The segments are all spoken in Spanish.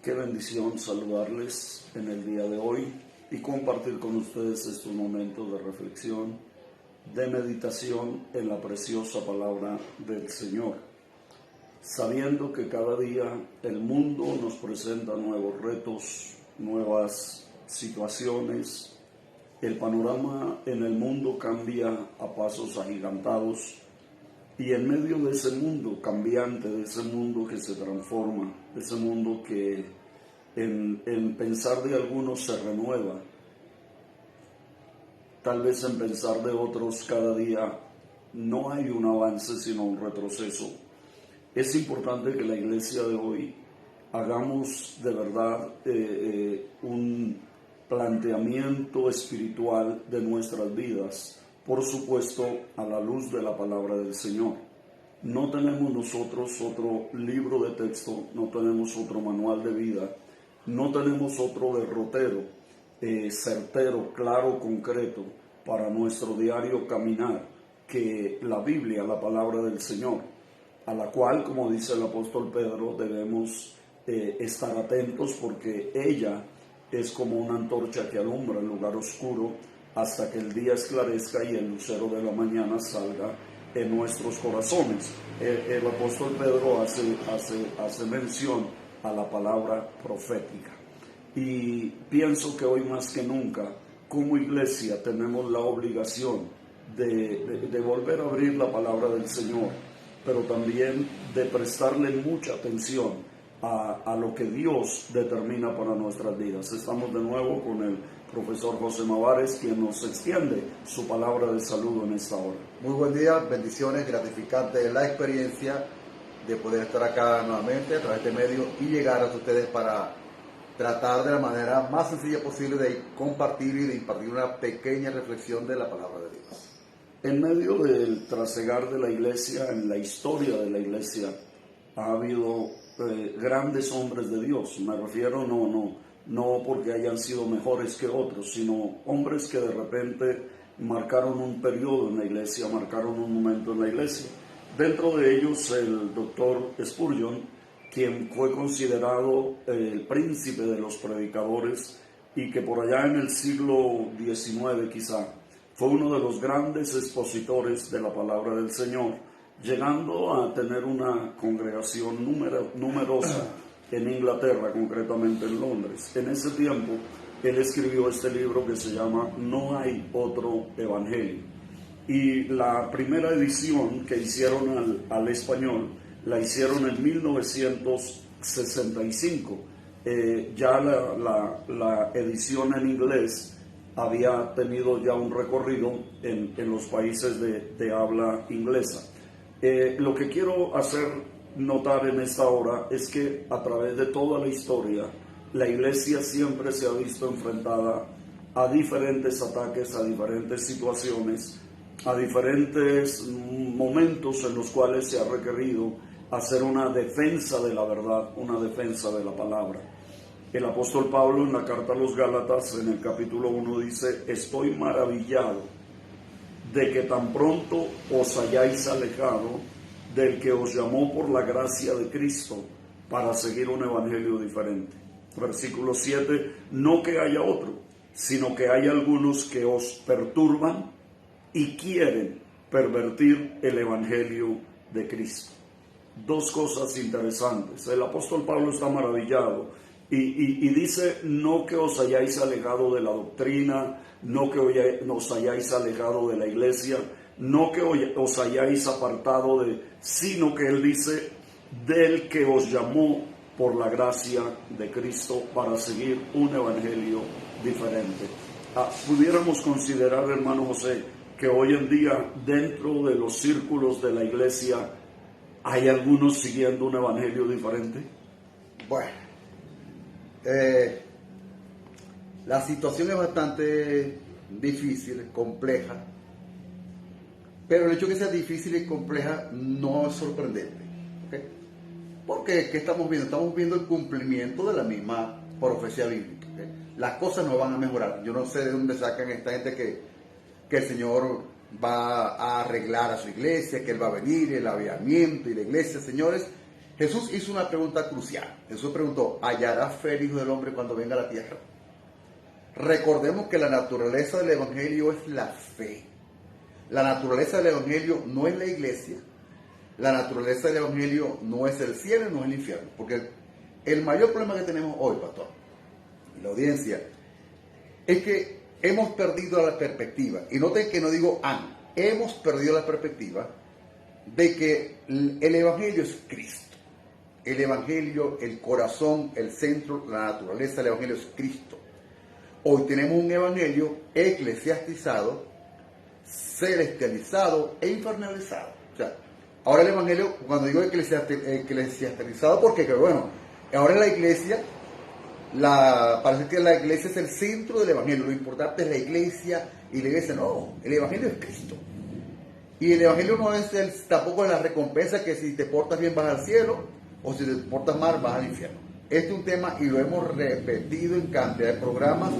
Qué bendición saludarles en el día de hoy y compartir con ustedes estos momentos de reflexión, de meditación en la preciosa palabra del Señor. Sabiendo que cada día el mundo nos presenta nuevos retos, nuevas situaciones, el panorama en el mundo cambia a pasos agigantados y en medio de ese mundo cambiante, de ese mundo que se transforma, de ese mundo que en pensar de algunos se renueva, tal vez en pensar de otros cada día no hay un avance sino un retroceso. Es importante que la iglesia de hoy hagamos de verdad un planteamiento espiritual de nuestras vidas, por supuesto a la luz de la palabra del Señor. No tenemos nosotros otro libro de texto, no tenemos otro manual de vida, no tenemos otro derrotero certero, claro, concreto para nuestro diario caminar que la Biblia, la palabra del Señor, a la cual, como dice el apóstol Pedro, debemos estar atentos porque ella es como una antorcha que alumbra el lugar oscuro hasta que el día esclarezca y el lucero de la mañana salga en nuestros corazones. El apóstol Pedro hace mención a la palabra profética. Y pienso que hoy más que nunca, como iglesia, tenemos la obligación de volver a abrir la palabra del Señor, pero también de prestarle mucha atención a lo que Dios determina para nuestras vidas. Estamos de nuevo con el profesor José Mavares, quien nos extiende su palabra de saludo en esta hora. Muy buen día, bendiciones, gratificante la experiencia de poder estar acá nuevamente a través de medio y llegar a ustedes para tratar de la manera más sencilla posible de compartir y de impartir una pequeña reflexión de la palabra de Dios. En medio del trasegar de la iglesia, en la historia de la iglesia, ha habido grandes hombres de Dios. Me refiero no porque hayan sido mejores que otros, sino hombres que de repente marcaron un periodo en la iglesia, marcaron un momento en la iglesia. Dentro de ellos el doctor Spurgeon, quien fue considerado el príncipe de los predicadores y que por allá en el siglo XIX quizá fue uno de los grandes expositores de la palabra del Señor, llegando a tener una congregación numerosa en Inglaterra, concretamente en Londres. En ese tiempo, él escribió este libro que se llama No hay otro evangelio. Y la primera edición que hicieron al español, la hicieron en 1965. Ya la edición en inglés había tenido ya un recorrido en los países de habla inglesa. Lo que quiero hacer notar en esta hora es que a través de toda la historia, la iglesia siempre se ha visto enfrentada a diferentes ataques, a diferentes situaciones, a diferentes momentos en los cuales se ha requerido hacer una defensa de la verdad, una defensa de la palabra. El apóstol Pablo en la carta a los Gálatas, en el capítulo 1, dice: estoy maravillado de que tan pronto os hayáis alejado del que os llamó por la gracia de Cristo para seguir un evangelio diferente. Versículo 7, no que haya otro, sino que hay algunos que os perturban y quieren pervertir el evangelio de Cristo. Dos cosas interesantes. El apóstol Pablo está maravillado y dice: no que os hayáis alejado de la doctrina, no que os hayáis alejado de la iglesia, no que os hayáis apartado sino que él dice: del que os llamó por la gracia de Cristo para seguir un evangelio diferente. Pudiéramos considerar, hermano José, que hoy en día dentro de los círculos de la iglesia hay algunos siguiendo un evangelio diferente. Bueno, la situación es bastante difícil, compleja, pero el hecho de que sea difícil y compleja no es sorprendente, ¿okay? Porque ¿qué estamos viendo? Estamos viendo el cumplimiento de la misma profecía bíblica, ¿okay? Las cosas no van a mejorar. Yo no sé de dónde sacan esta gente que el Señor va a arreglar a su iglesia, que Él va a venir, el avivamiento y la iglesia. Señores, Jesús hizo una pregunta crucial. Jesús preguntó, ¿hallará fe el Hijo del Hombre cuando venga a la tierra? Recordemos que la naturaleza del Evangelio es la fe. La naturaleza del Evangelio no es la iglesia. La naturaleza del Evangelio no es el cielo y no es el infierno. Porque el mayor problema que tenemos hoy, pastor, y la audiencia, es que hemos perdido la perspectiva. Y noten que no digo hemos perdido la perspectiva de que el Evangelio es Cristo. El Evangelio, el corazón, el centro, la naturaleza del Evangelio es Cristo. Hoy tenemos un Evangelio eclesiastizado, celestializado e infernalizado. O sea, ahora el Evangelio, cuando digo eclesiastizado, porque bueno, ahora la iglesia, parece que la iglesia es el centro del Evangelio. Lo importante es la iglesia, y la iglesia no, el Evangelio es Cristo. Y el Evangelio no es tampoco la recompensa que si te portas bien vas al cielo, o si te portas mal vas al infierno. Este es un tema y lo hemos repetido en cantidad de programas.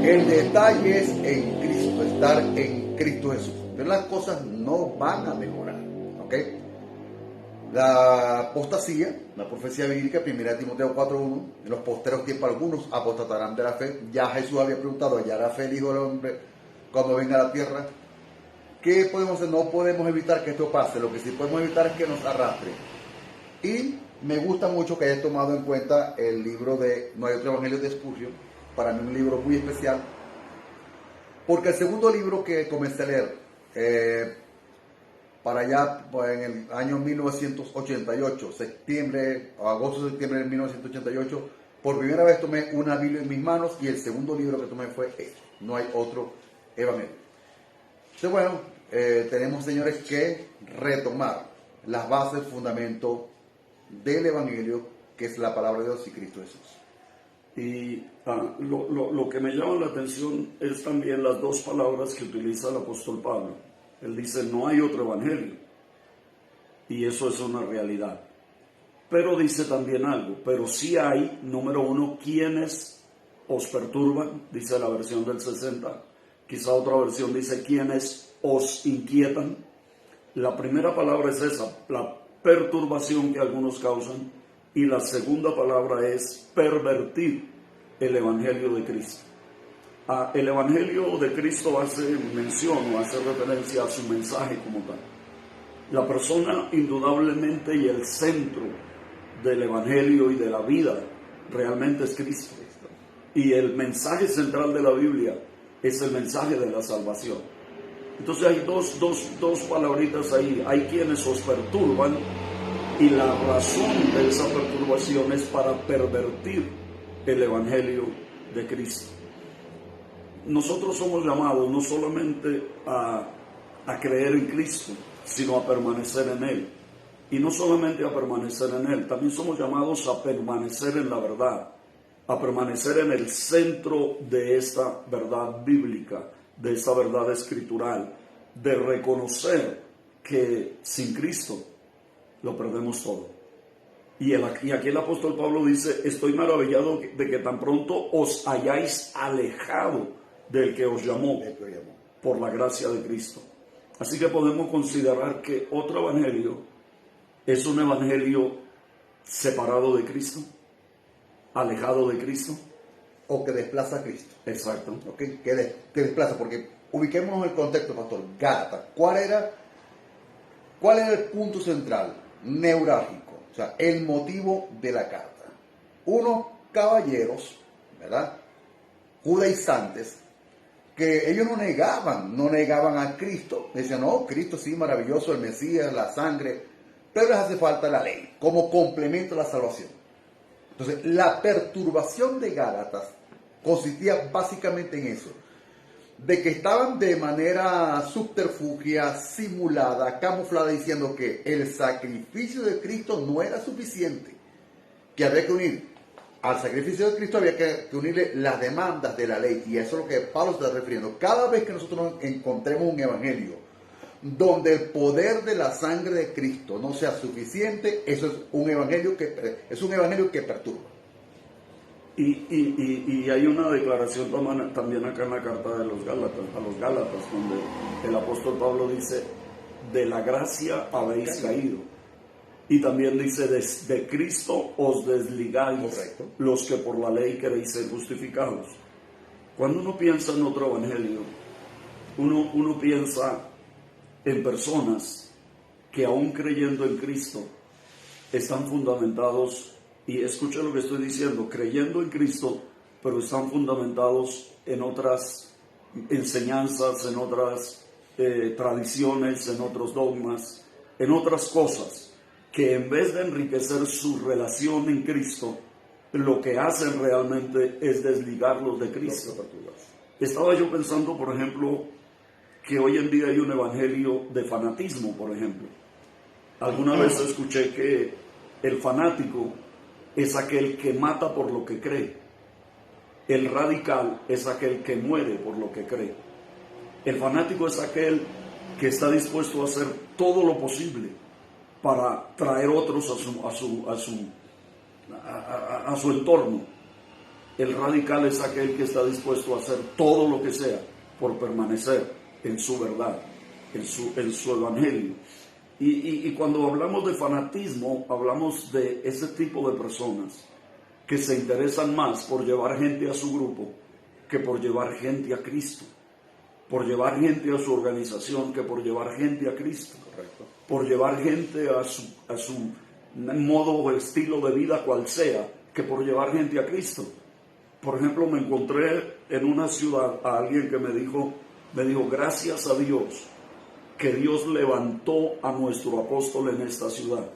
El detalle es en Cristo, estar en Cristo Jesús. Pero las cosas no van a mejorar, ¿ok? La apostasía, la profecía bíblica, 1 Timoteo 4:1, en los posteros tiempos algunos apostatarán de la fe. Ya Jesús había preguntado, ¿hallará fe el Hijo del Hombre cuando venga a la tierra? ¿Qué podemos hacer? No podemos evitar que esto pase. Lo que sí podemos evitar es que nos arrastre. Y me gusta mucho que hayas tomado en cuenta el libro de No hay otro evangelio de Spurgeon. Para mí un libro muy especial, porque el segundo libro que comencé a leer, para allá en el año 1988, agosto-septiembre de 1988, por primera vez tomé una Biblia en mis manos y el segundo libro que tomé fue este, No hay otro evangelio. Entonces, bueno, tenemos, señores, que retomar las bases, fundamento del Evangelio, que es la palabra de Dios y Cristo Jesús. Y lo que me llama la atención es también las dos palabras que utiliza el apóstol Pablo. Él dice, no hay otro evangelio. Y eso es una realidad. Pero dice también algo, pero sí hay, número uno, quienes os perturban, dice la versión del 60. Quizá otra versión dice, quienes os inquietan. La primera palabra es esa, la perturbación que algunos causan. Y la segunda palabra es pervertir el Evangelio de Cristo. El Evangelio de Cristo hace mención o hace referencia a su mensaje como tal. La persona indudablemente y el centro del Evangelio y de la vida realmente es Cristo. Y el mensaje central de la Biblia es el mensaje de la salvación. Entonces hay dos palabritas ahí. Hay quienes os perturban. Y la razón de esa perturbación es para pervertir el Evangelio de Cristo. Nosotros somos llamados no solamente a creer en Cristo, sino a permanecer en Él. Y no solamente a permanecer en Él, también somos llamados a permanecer en la verdad, a permanecer en el centro de esta verdad bíblica, de esta verdad escritural, de reconocer que sin Cristo lo perdemos todo. Y aquí el apóstol Pablo dice, estoy maravillado de que tan pronto os hayáis alejado del que os llamó por la gracia de Cristo. Así que podemos considerar que otro evangelio es un evangelio separado de Cristo, alejado de Cristo. O que desplaza a Cristo. Exacto. ¿Okay? Que desplaza, porque ubiquémonos en el contexto, pastor. Gálatas, ¿cuál era el punto central? Neurálgico, o sea, el motivo de la carta. Unos caballeros, ¿verdad? Judaizantes, que ellos no negaban a Cristo. Decían, no, Cristo sí, maravilloso, el Mesías, la sangre, pero les hace falta la ley como complemento a la salvación. Entonces, la perturbación de Gálatas consistía básicamente en eso, de que estaban de manera subterfugia, simulada, camuflada, diciendo que el sacrificio de Cristo no era suficiente, que había que unir al sacrificio de Cristo, había que unirle las demandas de la ley, y eso es lo que Pablo se está refiriendo. Cada vez que nosotros encontremos un evangelio donde el poder de la sangre de Cristo no sea suficiente, eso es un evangelio que perturba. Y hay una declaración también acá en la carta de los Gálatas, a los Gálatas, donde el apóstol Pablo dice, de la gracia habéis caído. Y también dice, de Cristo os desligáis, Correcto. los que por la ley queréis ser justificados. Cuando uno piensa en otro evangelio, uno piensa en personas que aún creyendo en Cristo están fundamentados, y escuche lo que estoy diciendo, creyendo en Cristo, pero están fundamentados en otras enseñanzas, en otras tradiciones, en otros dogmas, en otras cosas, que en vez de enriquecer su relación en Cristo, lo que hacen realmente es desligarlos de Cristo. Estaba yo pensando, por ejemplo, que hoy en día hay un evangelio de fanatismo, por ejemplo. Alguna vez escuché que el fanático es aquel que mata por lo que cree. El radical es aquel que muere por lo que cree. El fanático es aquel que está dispuesto a hacer todo lo posible para traer otros a su entorno. El radical es aquel que está dispuesto a hacer todo lo que sea por permanecer en su verdad, en su evangelio. Y cuando hablamos de fanatismo, hablamos de ese tipo de personas que se interesan más por llevar gente a su grupo que por llevar gente a Cristo, por llevar gente a su organización que por llevar gente a Cristo. Correcto. Por llevar gente a su modo o estilo de vida cual sea, que por llevar gente a Cristo. Por ejemplo, me encontré en una ciudad a alguien que me dijo, gracias a Dios que Dios levantó a nuestro apóstol en esta ciudad,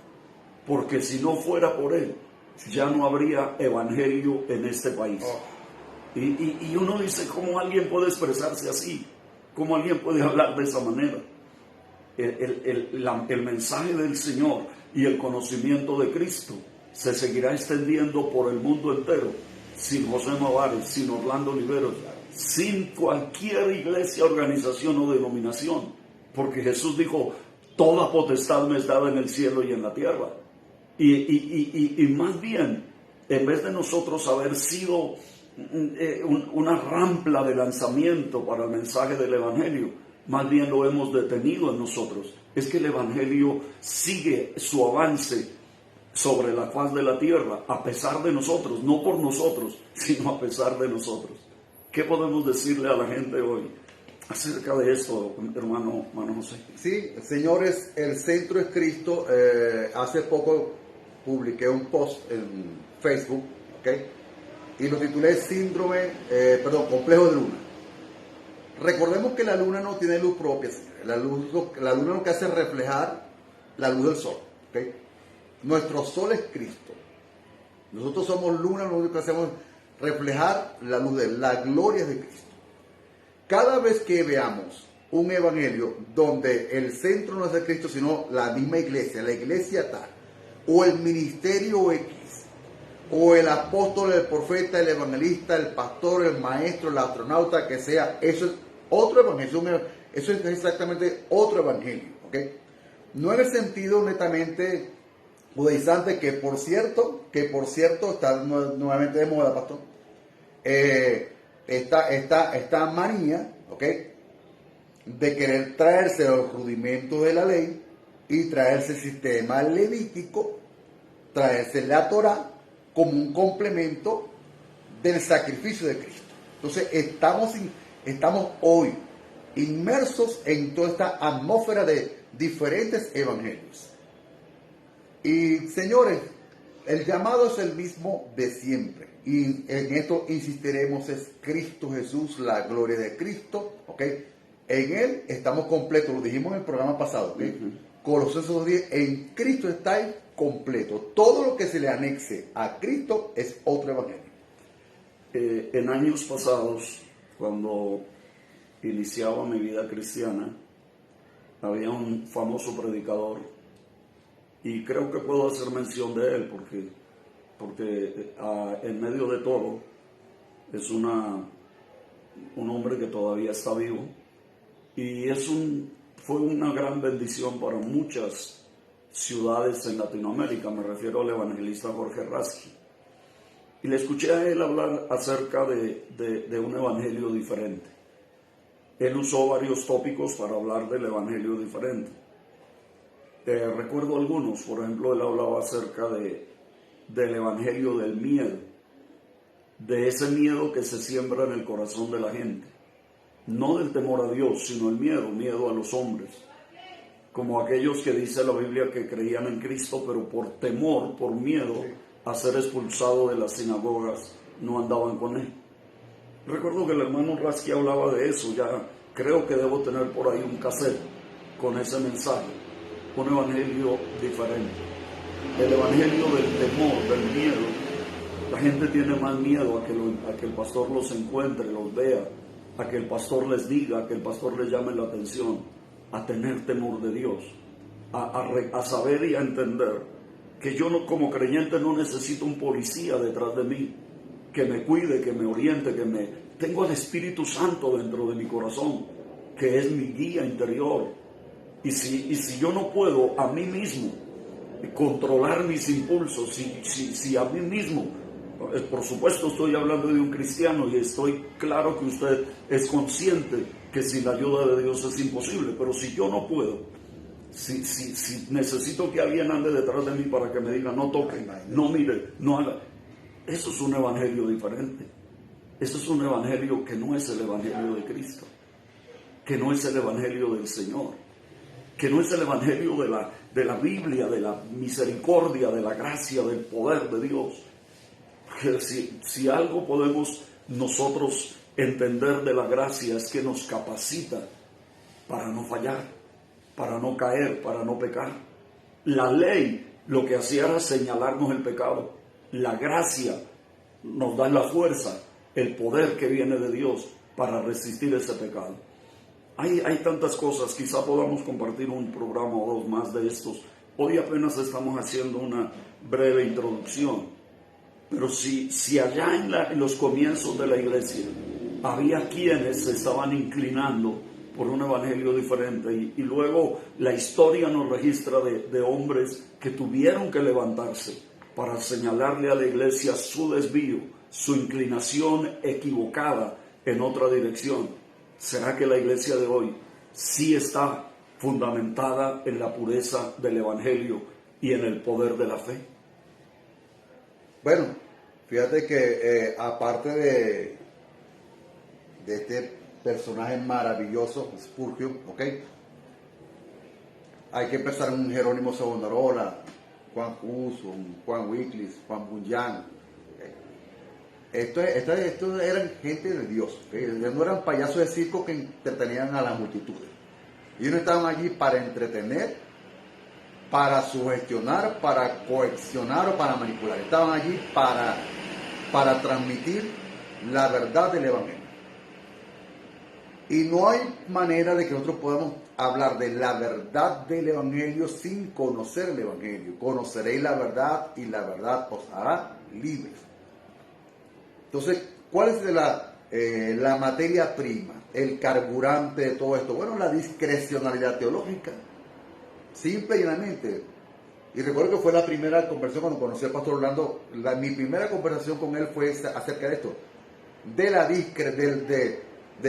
porque si no fuera por él, ya no habría evangelio en este país. Y uno dice, ¿cómo alguien puede expresarse así? ¿Cómo alguien puede hablar de esa manera? El mensaje del Señor y el conocimiento de Cristo se seguirá extendiendo por el mundo entero, sin José Mavares, sin Orlando Oliveros, sin cualquier iglesia, organización o denominación, porque Jesús dijo, toda potestad me es dada en el cielo y en la tierra. Y más bien, en vez de nosotros haber sido una rampla de lanzamiento para el mensaje del Evangelio, más bien lo hemos detenido en nosotros. Es que el Evangelio sigue su avance sobre la faz de la tierra, a pesar de nosotros, no por nosotros, sino a pesar de nosotros. ¿Qué podemos decirle a la gente hoy acerca de esto, hermano José? Sí, señores, el centro es Cristo. Hace poco publiqué un post en Facebook, ¿ok? Y lo titulé complejo de luna. Recordemos que la luna no tiene luz propia. La luna lo que hace es reflejar la luz del sol, ¿ok? Nuestro sol es Cristo. Nosotros somos luna, lo único que hacemos es reflejar la luz de la gloria de Cristo. Cada vez que veamos un evangelio donde el centro no es de Cristo, sino la misma iglesia, la iglesia tal, o el ministerio X, o el apóstol, el profeta, el evangelista, el pastor, el maestro, el astronauta, que sea, eso es otro evangelio, eso es exactamente otro evangelio, ¿ok? No en el sentido netamente judaizante, que por cierto está nuevamente de moda, pastor, esta manía, ¿ok?, de querer traerse los rudimentos de la ley y traerse el sistema levítico, traerse la Torá como un complemento del sacrificio de Cristo. Entonces estamos hoy inmersos en toda esta atmósfera de diferentes evangelios. Y señores, el llamado es el mismo de siempre. Y en esto insistiremos, es Cristo Jesús, la gloria de Cristo, ¿ok? En Él estamos completos, lo dijimos en el programa pasado, ¿ok? Colosenses 2:10, en Cristo estáis completo. Todo lo que se le anexe a Cristo es otro evangelio. En años pasados, cuando iniciaba mi vida cristiana, había un famoso predicador, y creo que puedo hacer mención de él porque en medio de todo es un hombre que todavía está vivo, y fue una gran bendición para muchas ciudades en Latinoamérica. Me refiero al evangelista Jorge Rasky, y le escuché a él hablar acerca de un evangelio diferente. Él usó varios tópicos para hablar del evangelio diferente, Recuerdo algunos, por ejemplo, él hablaba acerca del evangelio del miedo, de ese miedo que se siembra en el corazón de la gente, no del temor a Dios, sino el miedo a los hombres, como aquellos que dice la Biblia que creían en Cristo, pero por temor, por miedo a ser expulsado de las sinagogas, no andaban con él. Recuerdo que el hermano Rasky hablaba de eso, ya creo que debo tener por ahí un cassette con ese mensaje, un evangelio diferente, el evangelio del temor, del miedo. La gente tiene más miedo a que el pastor los encuentre, los vea, a que el pastor les diga, a que el pastor les llame la atención, a tener temor de Dios, a saber y a entender que yo no, como creyente no necesito un policía detrás de mí, que me cuide, que me oriente, tengo al Espíritu Santo dentro de mi corazón, que es mi guía interior. Y si yo no puedo a mí mismo controlar mis impulsos, si a mí mismo, por supuesto estoy hablando de un cristiano y estoy claro que usted es consciente que sin la ayuda de Dios es imposible, pero si yo no puedo, si necesito que alguien ande detrás de mí para que me diga no toque, no mire, no haga, eso es un evangelio diferente. Eso es un evangelio que no es el evangelio de Cristo, que no es el evangelio del Señor, que no es el evangelio de la Biblia, de la misericordia, de la gracia, del poder de Dios. Que si algo podemos nosotros entender de la gracia es que nos capacita para no fallar, para no caer, para no pecar. La ley lo que hacía era señalarnos el pecado. La gracia nos da la fuerza, el poder que viene de Dios para resistir ese pecado. Hay tantas cosas, quizá podamos compartir un programa o dos más de estos. Hoy apenas estamos haciendo una breve introducción, pero si allá en los comienzos de la iglesia había quienes se estaban inclinando por un evangelio diferente y luego la historia nos registra de hombres que tuvieron que levantarse para señalarle a la iglesia su desvío, su inclinación equivocada en otra dirección. ¿Será que la iglesia de hoy sí está fundamentada en la pureza del evangelio y en el poder de la fe? Bueno, fíjate que aparte de este personaje maravilloso, Spurgeon, ¿ok? Hay que empezar en un Jerónimo Savonarola, Juan Hus, Juan Wycliffe, Juan Bunyan. Estos eran gente de Dios, ¿okay? No eran payasos de circo que entretenían a las multitudes. Ellos no estaban allí para entretener, para sugestionar, para coaccionar o para manipular. Estaban allí para transmitir la verdad del Evangelio. Y no hay manera de que nosotros podamos hablar de la verdad del Evangelio sin conocer el Evangelio. Conoceréis la verdad y la verdad os hará libres. Entonces, ¿cuál es la materia prima, el carburante de todo esto? Bueno, la discrecionalidad teológica, simple y llanamente. Y recuerdo que fue la primera conversación cuando conocí al pastor Orlando, mi primera conversación con él fue acerca de esto, de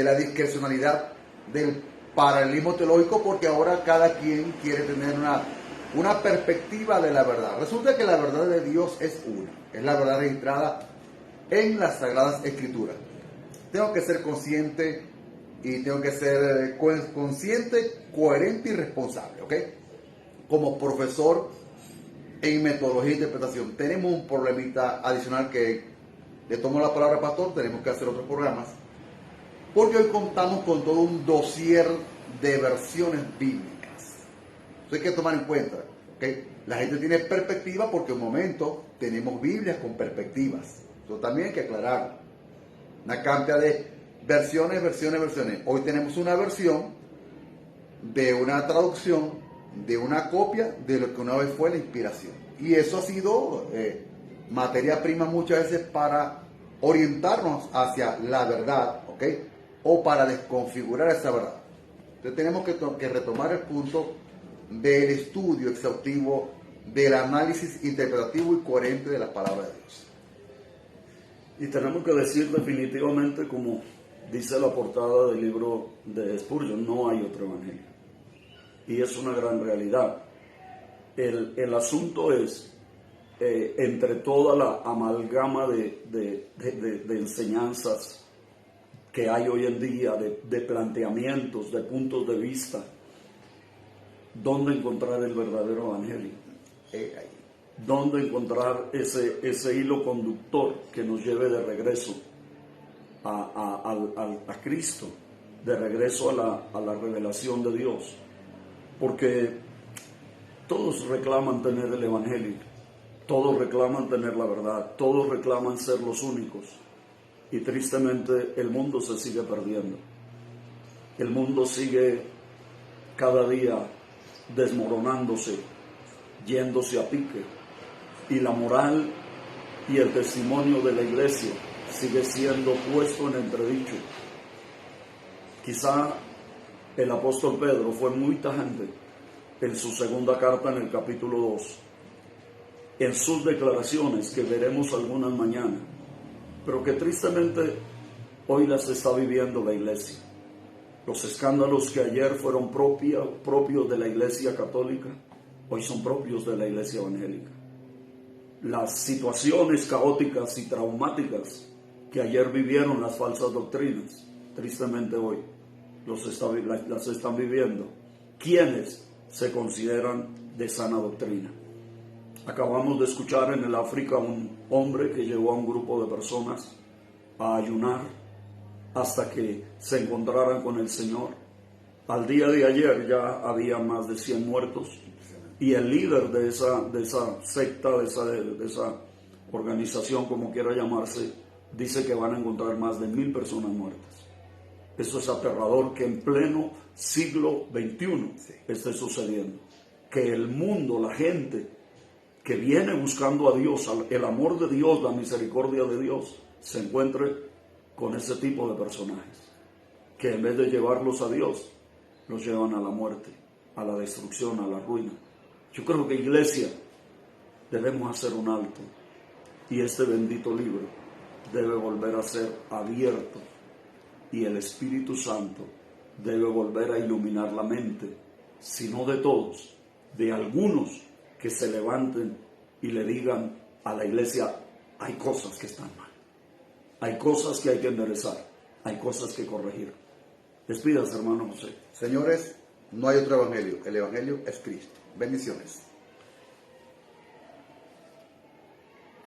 la discrecionalidad, del paralelismo teológico, porque ahora cada quien quiere tener una perspectiva de la verdad. Resulta que la verdad de Dios es una, es la verdad registrada en las Sagradas Escrituras. Tengo que ser consciente y tengo que ser consciente, coherente y responsable, ¿ok? Como profesor en metodología e interpretación, tenemos un problemita adicional que le tomo la palabra, pastor, tenemos que hacer otros programas, porque hoy contamos con todo un dossier de versiones bíblicas. Eso hay que tomar en cuenta, ¿ok? La gente tiene perspectiva porque en un momento tenemos Biblias con perspectivas. Eso también hay que aclararlo. Una cantidad de versiones. Hoy tenemos una versión de una traducción, de una copia de lo que una vez fue la inspiración. Y eso ha sido materia prima muchas veces para orientarnos hacia la verdad, ¿ok? O para desconfigurar esa verdad. Entonces tenemos que retomar el punto del estudio exhaustivo, del análisis interpretativo y coherente de la palabra de Dios. Y tenemos que decir definitivamente, como dice la portada del libro de Spurgeon, no hay otro evangelio. Y es una gran realidad. El asunto es, entre toda la amalgama de enseñanzas que hay hoy en día, de planteamientos, de puntos de vista, ¿dónde encontrar el verdadero evangelio? ¿Dónde encontrar ese hilo conductor que nos lleve de regreso a Cristo, de regreso a la revelación de Dios? Porque todos reclaman tener el evangelio, todos reclaman tener la verdad, todos reclaman ser los únicos, y tristemente el mundo se sigue perdiendo. El mundo sigue cada día desmoronándose, yéndose a pique, y la moral y el testimonio de la iglesia sigue siendo puesto en entredicho. Quizá el apóstol Pedro fue muy tajante en su segunda carta, en el capítulo 2, en sus declaraciones, que veremos algunas mañana, pero que tristemente hoy las está viviendo la iglesia. Los escándalos que ayer fueron propios de la iglesia católica, hoy son propios de la iglesia evangélica. Las situaciones caóticas y traumáticas que ayer vivieron las falsas doctrinas, tristemente hoy las están viviendo quienes se consideran de sana doctrina. Acabamos de escuchar en el África un hombre que llevó a un grupo de personas a ayunar hasta que se encontraran con el Señor. Al día de ayer ya había más de 100 muertos, y el líder de esa secta, de esa organización, como quiera llamarse, dice que van a encontrar más de 1000 personas muertas. Eso es aterrador, que en pleno siglo XXI esté sucediendo. Que el mundo, la gente que viene buscando a Dios, el amor de Dios, la misericordia de Dios, se encuentre con ese tipo de personajes, que en vez de llevarlos a Dios, los llevan a la muerte, a la destrucción, a la ruina. Yo creo que, iglesia, debemos hacer un alto, y este bendito libro debe volver a ser abierto, y el Espíritu Santo debe volver a iluminar la mente, si no de todos, de algunos que se levanten y le digan a la iglesia: hay cosas que están mal, hay cosas que hay que enderezar, hay cosas que corregir. Despídase, hermano José. Señores, no hay otro evangelio. El evangelio es Cristo. Bendiciones.